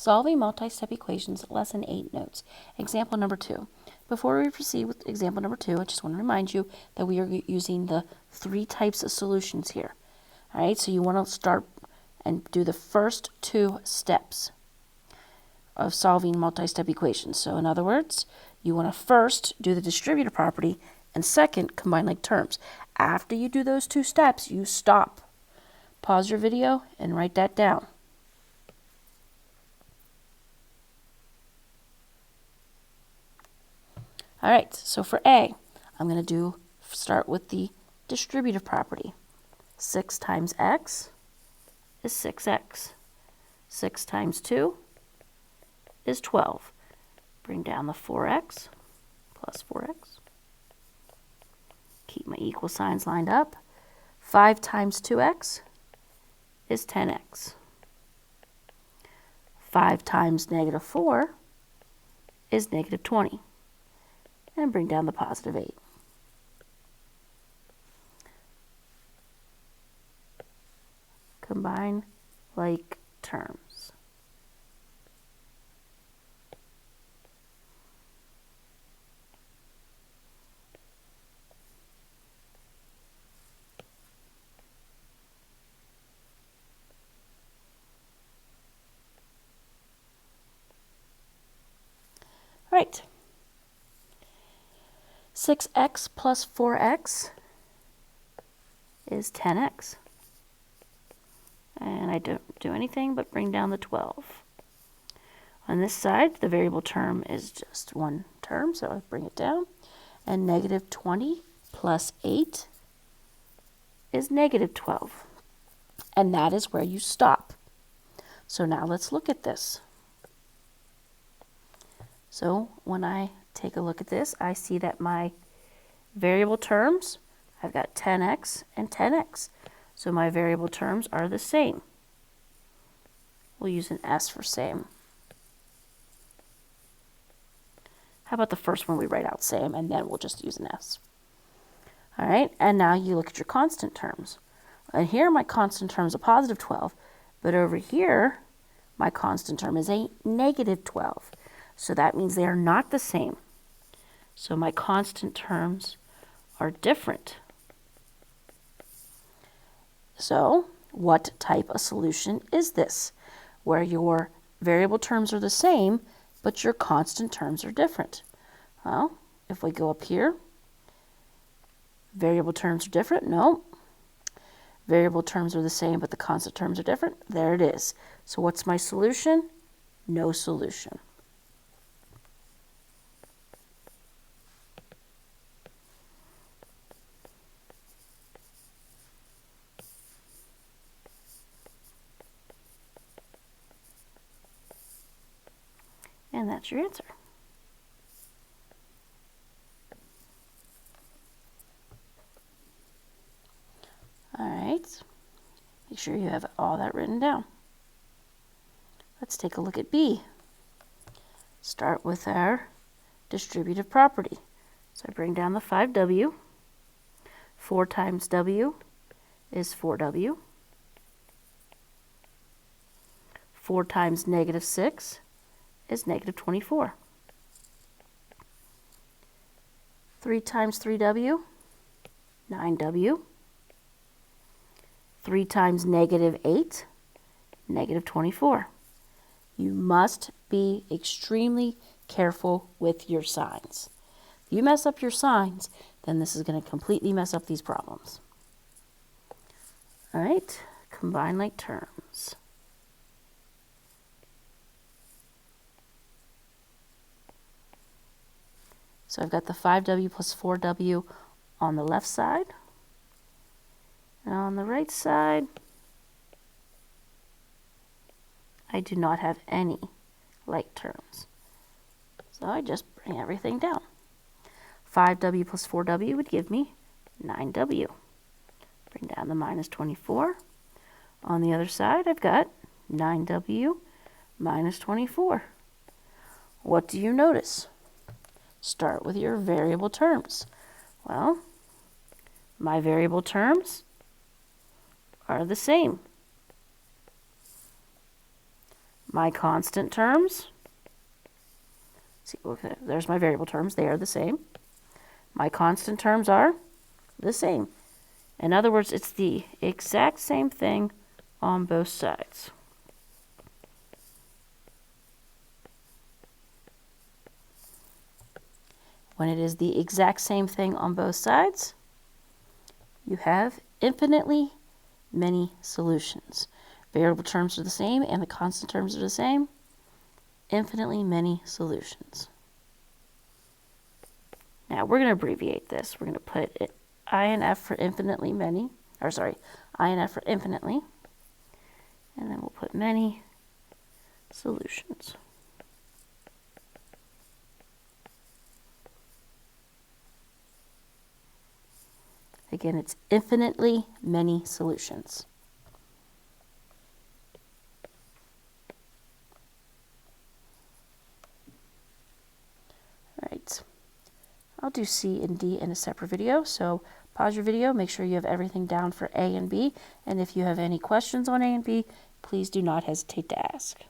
Solving multi-step equations, lesson 8 notes. Example number 2. Before we proceed with example number 2, I just want to remind you that we are using the 3 types of solutions here. All right, so you want to start and do the first 2 steps of solving multi-step equations. So in other words, you want to first do the distributive property and second, combine like terms. After you do those 2 steps, you stop. Pause your video and write that down. All right, so for A, I'm going to start with the distributive property. 6 times x is 6x. 6 times 2 is 12. Bring down the 4x plus 4x. Keep my equal signs lined up. 5 times 2x is 10x. 5 times negative 4 is negative 20. And bring down the positive 8. Combine like terms. All right. 6x plus 4x is 10x. And I don't do anything but bring down the 12. On this side, the variable term is just one term, so I bring it down. And negative 20 plus 8 is negative 12. And that is where you stop. So now let's look at this. So when I take a look at this, I see that my variable terms, I've got 10x and 10x. So my variable terms are the same. We'll use an S for same. How about the first one we write out same, and then we'll just use an S. All right, and now you look at your constant terms. And here my constant term is a positive 12, but over here my constant term is a negative 12. So that means they are not the same. So my constant terms are different. So what type of solution is this? Where your variable terms are the same, but your constant terms are different. Well, if we go up here, variable terms are different? No. Variable terms are the same, but the constant terms are different? There it is. So what's my solution? No solution. And that's your answer. All right, make sure you have all that written down. Let's take a look at B. Start with our distributive property. So I bring down the 5w. 4 times w is 4w. 4 times negative 6 is negative 24. 3 times 3w, 9w. 3 times negative 8, negative 24. You must be extremely careful with your signs. If you mess up your signs, then this is going to completely mess up these problems. All right, combine like terms. So I've got the 5w plus 4w on the left side. And on the right side, I do not have any like terms. So I just bring everything down. 5w plus 4w would give me 9w. Bring down the minus 24. On the other side, I've got 9w minus 24. What do you notice? Start with your variable terms. Well, my variable terms are the same. My constant terms, see, okay, there's my variable terms, they are the same. My constant terms are the same. In other words, it's the exact same thing on both sides. When it is the exact same thing on both sides, you have infinitely many solutions. Variable terms are the same and the constant terms are the same. Infinitely many solutions. Now we're going to abbreviate this. We're going to put it INF for infinitely many, or sorry, INF for infinitely, and then we'll put many solutions. Again, it's infinitely many solutions. All right. I'll do C and D in a separate video, so pause your video, make sure you have everything down for A and B, and if you have any questions on A and B, please do not hesitate to ask.